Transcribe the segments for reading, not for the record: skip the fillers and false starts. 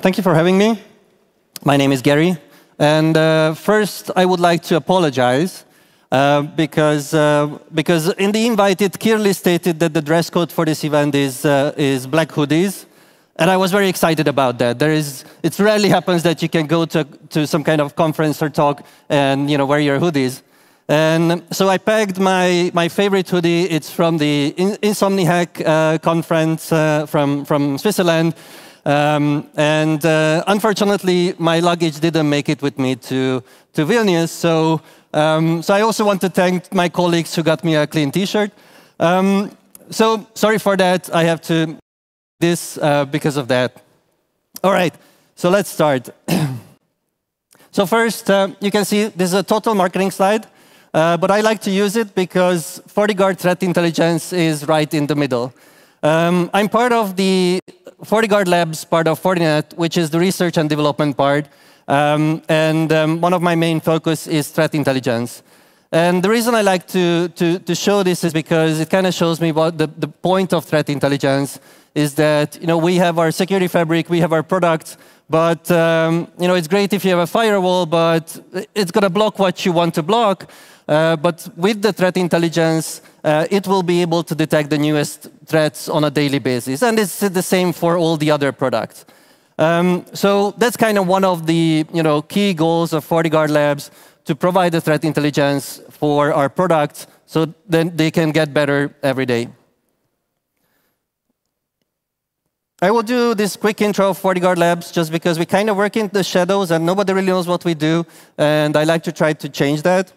Thank you for having me. My name is Geri. And first, I would like to apologize because in the invite, it clearly stated that the dress code for this event is black hoodies. And I was very excited about that. It rarely happens that you can go to some kind of conference or talk and wear your hoodies. And so I packed my favorite hoodie. It's from the Insomniac conference from Switzerland. Unfortunately, my luggage didn't make it with me to Vilnius. So I also want to thank my colleagues who got me a clean T-shirt. So sorry for that. I have to this because of that. All right, so let's start. So first, you can see this is a total marketing slide. But I like to use it because FortiGuard Threat Intelligence is right in the middle. I'm part of the FortiGuard Labs part of Fortinet, which is the research and development part. One of my main focus is threat intelligence. And the reason I like to show this is because it kind of shows me what the point of threat intelligence is that we have our security fabric, we have our products, but it's great if you have a firewall, but it's going to block what you want to block. But with the threat intelligence, it will be able to detect the newest threats on a daily basis. And it's the same for all the other products. So that's kind of one of the key goals of FortiGuard Labs, to provide the threat intelligence for our products so then they can get better every day. I will do this quick intro of FortiGuard Labs just because we kind of work in the shadows and nobody really knows what we do. And I like to try to change that.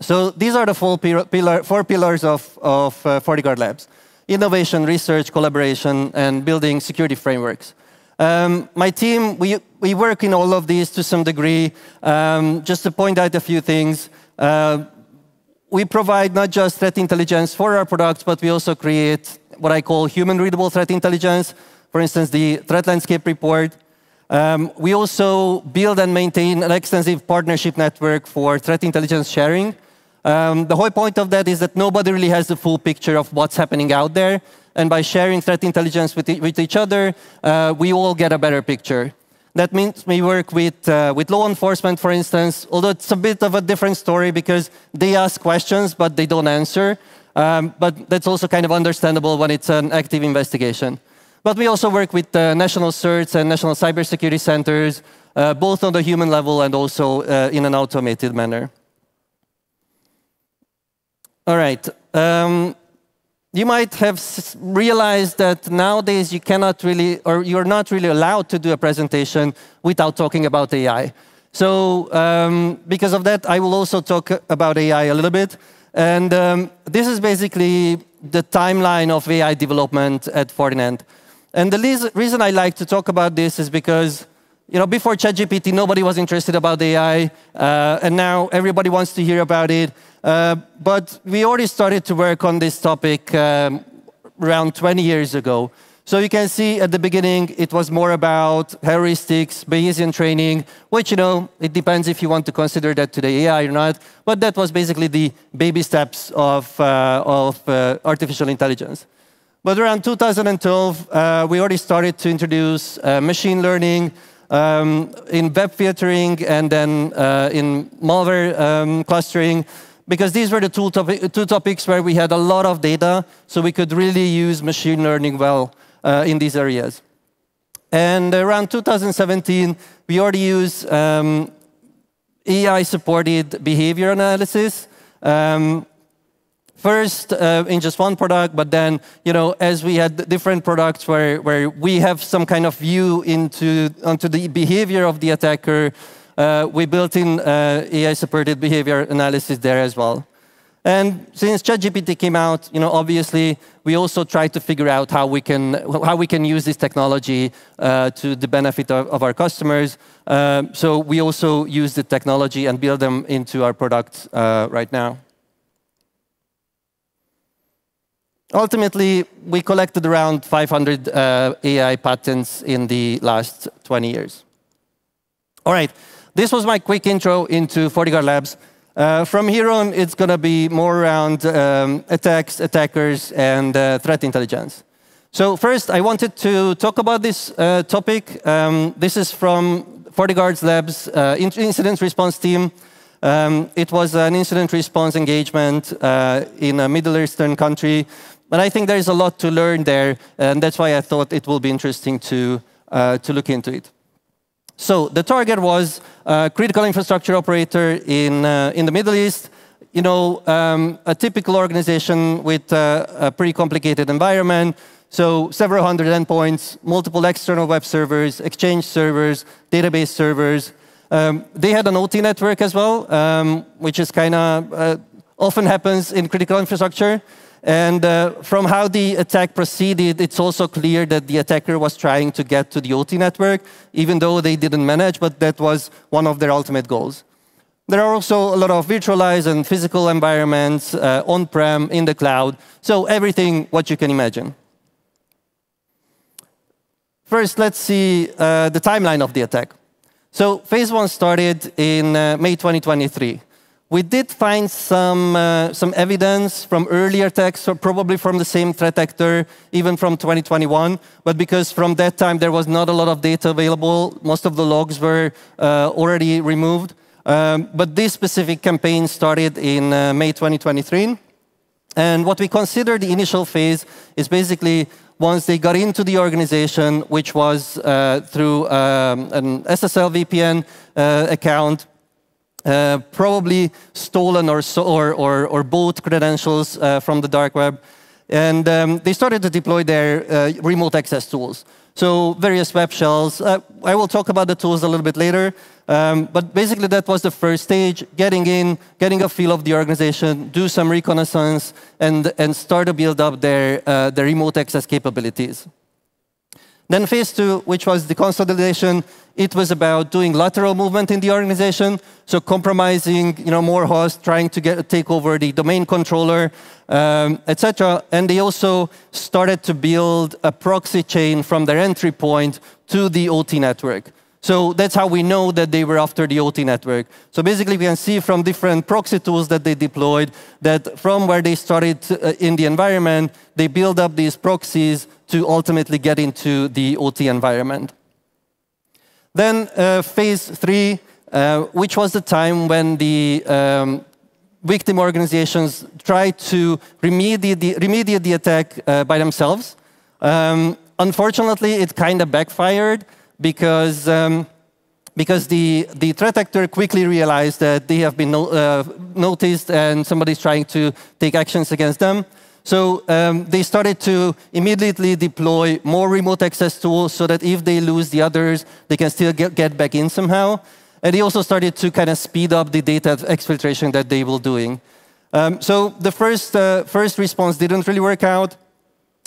So these are the four pillars of FortiGuard Labs: innovation, research, collaboration, and building security frameworks. My team, we work in all of these to some degree. Just to point out a few things, we provide not just threat intelligence for our products, but we also create what I call human-readable threat intelligence. For instance, the threat landscape report. We also build and maintain an extensive partnership network for threat intelligence sharing. The whole point of that is that nobody really has the full picture of what's happening out there. And by sharing threat intelligence with each other, we all get a better picture. That means we work with law enforcement, for instance, although it's a bit of a different story because they ask questions, but they don't answer. But that's also kind of understandable when it's an active investigation. But we also work with national certs and national cybersecurity centers, both on the human level and also in an automated manner. All right. You might have realized that nowadays you cannot really, or you're not really allowed to do a presentation without talking about AI. So because of that, I will also talk about AI a little bit. And this is basically the timeline of AI development at Fortinet. And the reason I like to talk about this is because before ChatGPT, nobody was interested about AI, and now everybody wants to hear about it. But we already started to work on this topic around 20 years ago. So you can see at the beginning, it was more about heuristics, Bayesian training, which, it depends if you want to consider that today AI or not. But that was basically the baby steps of artificial intelligence. But around 2012, we already started to introduce machine learning in web filtering and then in malware clustering, because these were the two topics where we had a lot of data, so we could really use machine learning well in these areas. And around 2017, we already use AI-supported behavior analysis. First in just one product, but then, as we had different products where we have some kind of view onto the behavior of the attacker, we built in AI-supported behavior analysis there as well. And since ChatGPT came out, obviously, we also tried to figure out how we can use this technology to the benefit of our customers. So we also use the technology and build them into our products right now. Ultimately, we collected around 500 AI patents in the last 20 years. All right, this was my quick intro into FortiGuard Labs. From here on, it's going to be more around attacks, attackers, and threat intelligence. So first, I wanted to talk about this topic. This is from FortiGuard's Labs incident response team. It was an incident response engagement in a Middle Eastern country. But I think there's a lot to learn there, and that's why I thought it will be interesting to look into it. So the target was a critical infrastructure operator in the Middle East. You know, a typical organization with a pretty complicated environment. So several hundred endpoints, multiple external web servers, Exchange servers, database servers. They had an OT network as well, which is kind of often happens in critical infrastructure. And from how the attack proceeded, it's also clear that the attacker was trying to get to the OT network, even though they didn't manage, but that was one of their ultimate goals. There are also a lot of virtualized and physical environments on-prem, in the cloud, so everything what you can imagine. First, let's see the timeline of the attack. So phase one started in May 2023. We did find some evidence from earlier attacks, or probably from the same threat actor, even from 2021. But because from that time there was not a lot of data available, most of the logs were already removed. But this specific campaign started in May 2023. And what we consider the initial phase is basically once they got into the organization, which was through an SSL VPN account, probably stolen or bought credentials from the dark web. And they started to deploy their remote access tools. So various web shells. I will talk about the tools a little bit later. But basically, that was the first stage, getting in, getting a feel of the organization, do some reconnaissance, and start to build up their remote access capabilities. Then phase two, which was the consolidation, it was about doing lateral movement in the organization, so compromising more hosts, trying to take over the domain controller, etc. And they also started to build a proxy chain from their entry point to the OT network. So that's how we know that they were after the OT network. So basically, we can see from different proxy tools that they deployed that from where they started in the environment, they build up these proxies to ultimately get into the OT environment. Then phase three, which was the time when the victim organizations tried to remediate the attack by themselves. Unfortunately, it kind of backfired because the threat actor quickly realized that they have been noticed and somebody's trying to take actions against them. So they started to immediately deploy more remote access tools so that if they lose the others, they can still get back in somehow. And they also started to kind of speed up the data exfiltration that they were doing. So the first response didn't really work out.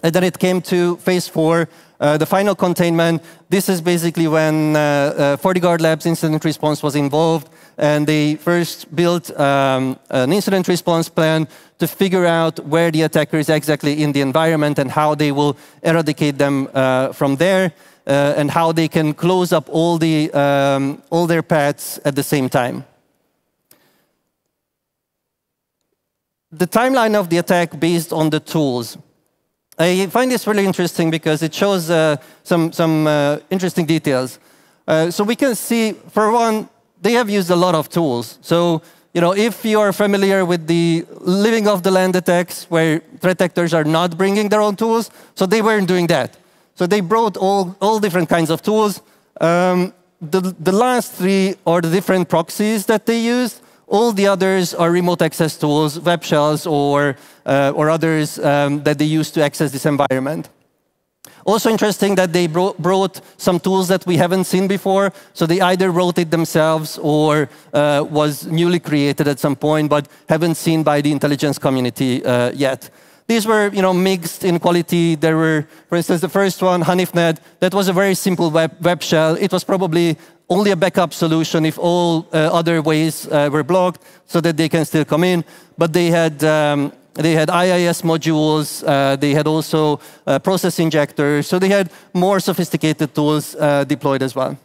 And then it came to phase four, the final containment. This is basically when FortiGuard Labs incident response was involved, and they first built an incident response plan to figure out where the attacker is exactly in the environment and how they will eradicate them from there, and how they can close up all their paths at the same time. The timeline of the attack based on the tools. I find this really interesting because it shows some interesting details. So we can see, for one, they have used a lot of tools. So if you are familiar with the living off the land attacks, where threat actors are not bringing their own tools, so they weren't doing that. So they brought all different kinds of tools. The last three are the different proxies that they used. All the others are remote access tools, web shells, or others that they use to access this environment. Also interesting that they brought some tools that we haven't seen before. So they either wrote it themselves or was newly created at some point, but haven't seen by the intelligence community yet. These were mixed in quality. There were, for instance, the first one, HanifNet, that was a very simple web shell. It was probably only a backup solution if all other ways were blocked so that they can still come in. But they had IIS modules. They had also process injectors. So they had more sophisticated tools deployed as well.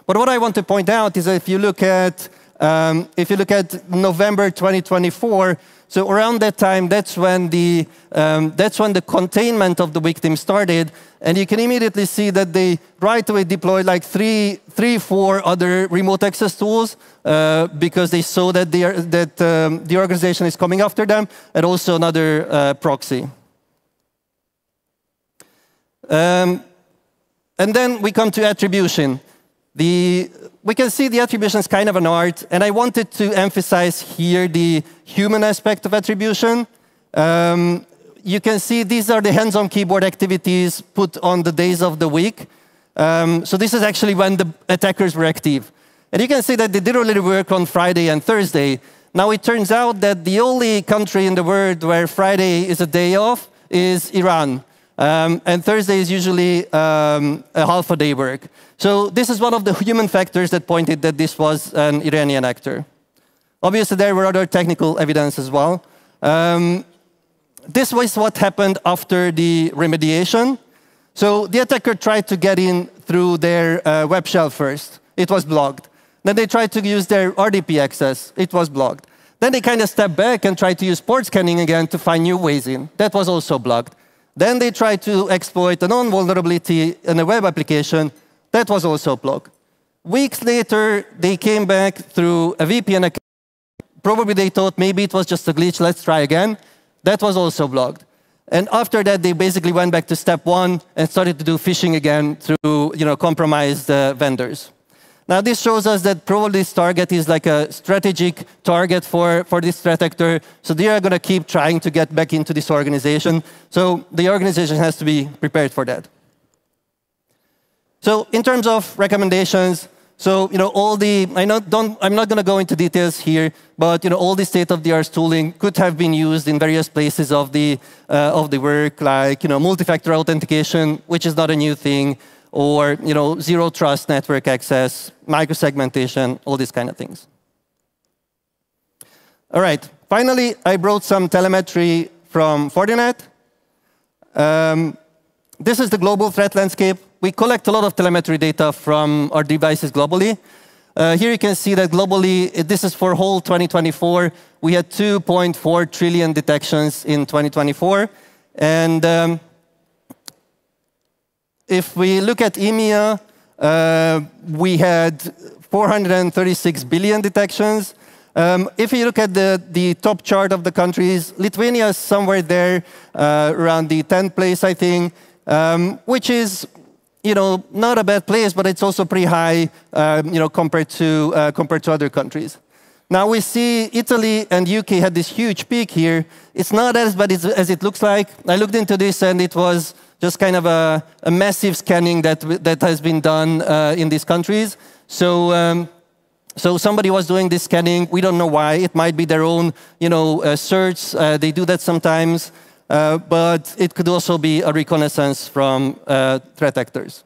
But what I want to point out is that if you look at If you look at November 2024, so around that time, that's when the containment of the victim started, and you can immediately see that they right away deployed like four other remote access tools because they saw that the organization is coming after them, and also another proxy. And then we come to attribution. We can see the attribution is kind of an art, and I wanted to emphasize here the human aspect of attribution. You can see these are the hands-on keyboard activities put on the days of the week. So this is actually when the attackers were active. And you can see that they did already work on Friday and Thursday. Now it turns out that the only country in the world where Friday is a day off is Iran. And Thursday is usually a half-a-day work. So this is one of the human factors that pointed that this was an Iranian actor. Obviously, there were other technical evidence as well. This was what happened after the remediation. So the attacker tried to get in through their web shell first. It was blocked. Then they tried to use their RDP access. It was blocked. Then they kind of stepped back and tried to use port scanning again to find new ways in. That was also blocked. Then they tried to exploit a known vulnerability in a web application. That was also blocked. Weeks later, they came back through a VPN account. Probably they thought maybe it was just a glitch, let's try again. That was also blocked. And after that, they basically went back to step one and started to do phishing again through compromised vendors. Now, this shows us that probably this target is like a strategic target for this threat actor. So they are going to keep trying to get back into this organization. So the organization has to be prepared for that. So in terms of recommendations, so all the I'm not going to go into details here, but all the state-of-the-art tooling could have been used in various places of the work, like multi-factor authentication, which is not a new thing, or zero trust network access, microsegmentation, all these kind of things. All right. Finally, I brought some telemetry from Fortinet. This is the global threat landscape. We collect a lot of telemetry data from our devices globally. Here you can see that globally, this is for whole 2024. We had 2.4 trillion detections in 2024. And if we look at EMEA, we had 436 billion detections. If you look at the top chart of the countries, Lithuania is somewhere there, around the 10th place, I think, which is not a bad place, but it's also pretty high, compared to other countries. Now we see Italy and UK had this huge peak here. It's not as bad as it looks like. I looked into this, and it was just kind of a massive scanning that has been done in these countries. So somebody was doing this scanning. We don't know why. It might be their own, search. They do that sometimes. But it could also be a reconnaissance from threat actors.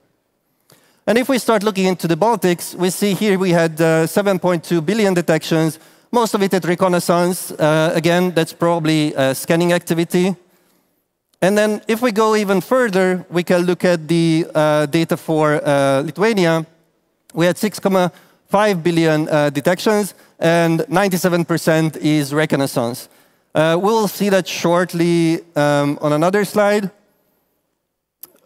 And if we start looking into the Baltics, we see here we had 7.2 billion detections, most of it at reconnaissance. Again, that's probably scanning activity. And then if we go even further, we can look at the data for Lithuania. We had 6.5 billion detections, and 97% is reconnaissance. We'll see that shortly on another slide.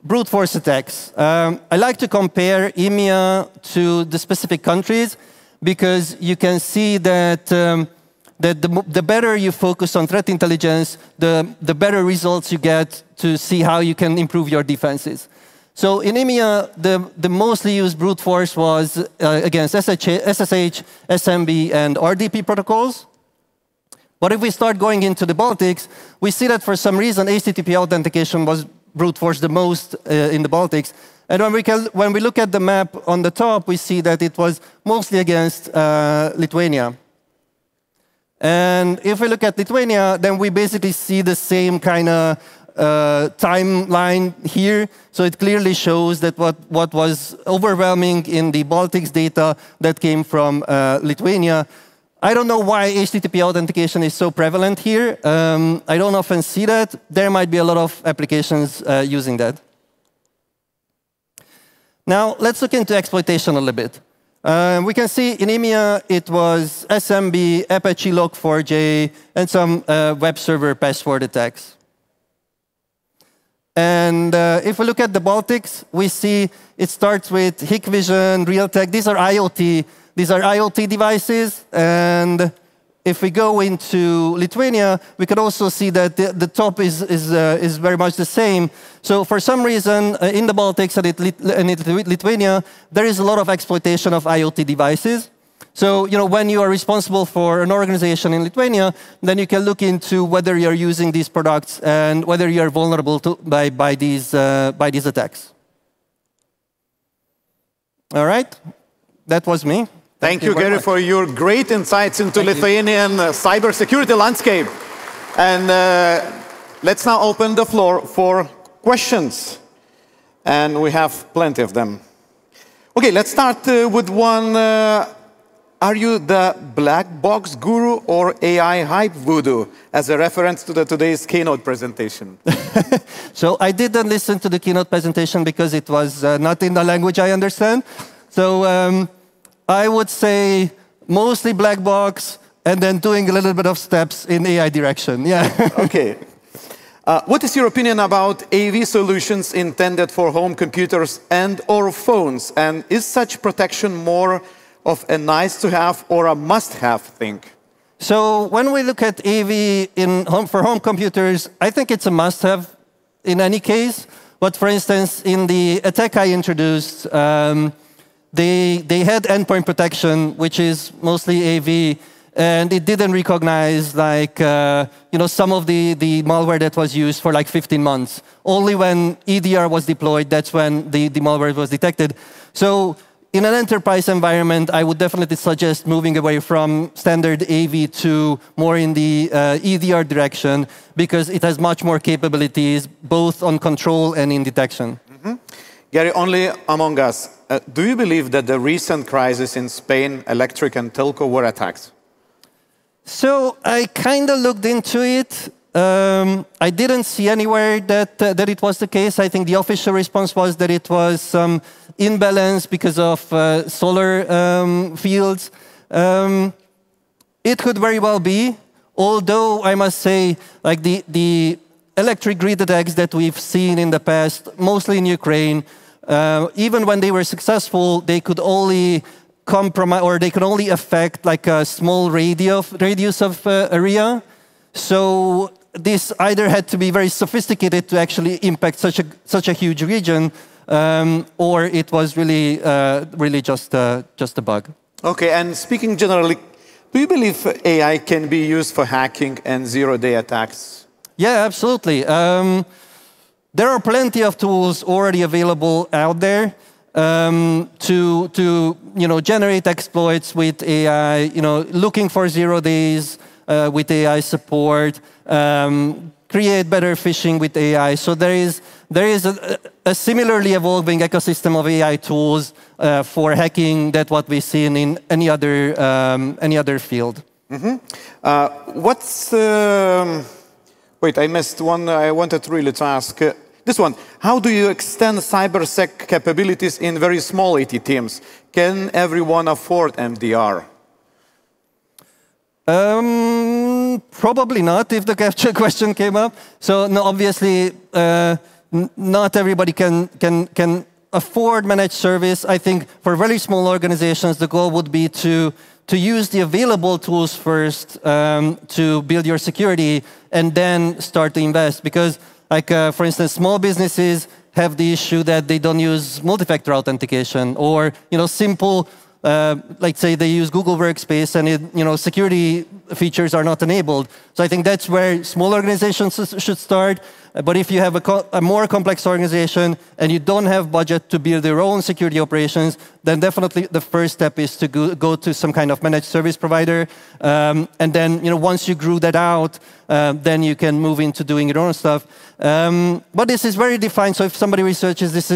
Brute force attacks. I like to compare EMEA to the specific countries because you can see that, the better you focus on threat intelligence, the better results you get to see how you can improve your defenses. So in EMEA, the mostly used brute force was against SSH, SMB, and RDP protocols. But if we start going into the Baltics, we see that for some reason, HTTP authentication was brute force the most in the Baltics. And when we look at the map on the top, we see that it was mostly against Lithuania. And if we look at Lithuania, then we basically see the same kind of timeline here. So it clearly shows that what was overwhelming in the Baltics data that came from Lithuania. I don't know why HTTP authentication is so prevalent here. I don't often see that. There might be a lot of applications using that. Now, let's look into exploitation a little bit. We can see in EMEA, it was SMB, Apache Log4j, and some web server password attacks. And if we look at the Baltics, we see it starts with Hikvision, Realtek. These are IoT devices. And if we go into Lithuania, we can also see that the top is very much the same. So for some reason, in the Baltics and in Lithuania, there is a lot of exploitation of IoT devices. So when you are responsible for an organization in Lithuania, then you can look into whether you're using these products and whether you're vulnerable by these attacks. All right, that was me. Thank you, Geri, for your great insights into Lithuanian cybersecurity landscape. And let's now open the floor for questions. And we have plenty of them. OK, let's start with one. Are you the black box guru or AI hype voodoo, as a reference to today's keynote presentation? So I didn't listen to the keynote presentation because it was not in the language I understand. So I would say mostly black box and then doing a little bit of steps in AI direction. Yeah. OK. What is your opinion about AV solutions intended for home computers and/or phones? And is such protection more of a nice-to-have or a must-have thing? So when we look at AV for home computers, I think it's a must-have in any case. But for instance, in the attack I introduced, they had endpoint protection, which is mostly AV, and it didn't recognize some of the malware that was used for like 15 months. Only when EDR was deployed, that's when the malware was detected. So in an enterprise environment, I would definitely suggest moving away from standard AV to more in the EDR direction, because it has much more capabilities, both on control and in detection. Mm-hmm. Geri, only among us, do you believe that the recent crisis in Spain, Electric and Telco, were attacks? So I kind of looked into it. I didn't see anywhere that it was the case. I think the official response was that it was some imbalance because of solar fields. It could very well be, although I must say, like the electric grid attacks that we've seen in the past, mostly in Ukraine, even when they were successful, they could only compromise, or they could only affect like a small radius of area. So this either had to be very sophisticated to actually impact such a huge region, or it was really just a bug. OK, and speaking generally, do you believe AI can be used for hacking and zero-day attacks? Yeah, absolutely. There are plenty of tools already available out there to generate exploits with AI. Looking for 0 days with AI support. Create better phishing with AI. So there is a similarly evolving ecosystem of AI tools for hacking that what we've seen in any other field. Mm-hmm. Wait, I missed one. I wanted really to ask this one. How do you extend cybersec capabilities in very small IT teams? Can everyone afford MDR? Probably not, if the question came up. So no, obviously, not everybody can afford managed service. I think for very small organizations, the goal would be to use the available tools first to build your security, and then start to invest. Because, for instance, small businesses have the issue that they don't use multi-factor authentication, or simple. Like say they use Google Workspace and security features are not enabled. So I think that's where small organizations should start. But if you have a more complex organization and you don't have budget to build your own security operations, then definitely the first step is to go to some kind of managed service provider. And then once you grew that out, then you can move into doing your own stuff. But this is very defined. So if somebody researches, this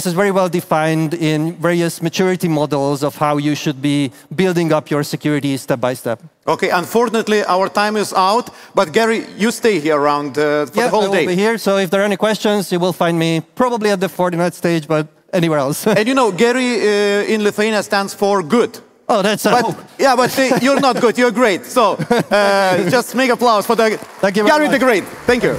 is very well defined in various maturity models of how you should be building up your security step by step. OK, unfortunately, our time is out. But Geri, you stay here around for the whole day. I will be here. So if there are any questions, you will find me probably at the Fortinet stage, but anywhere else. And you know, Geri in Lithuania stands for good. Oh, that's yeah, but you're not good. You're great. So just make applause for the Geri the Great. Thank you.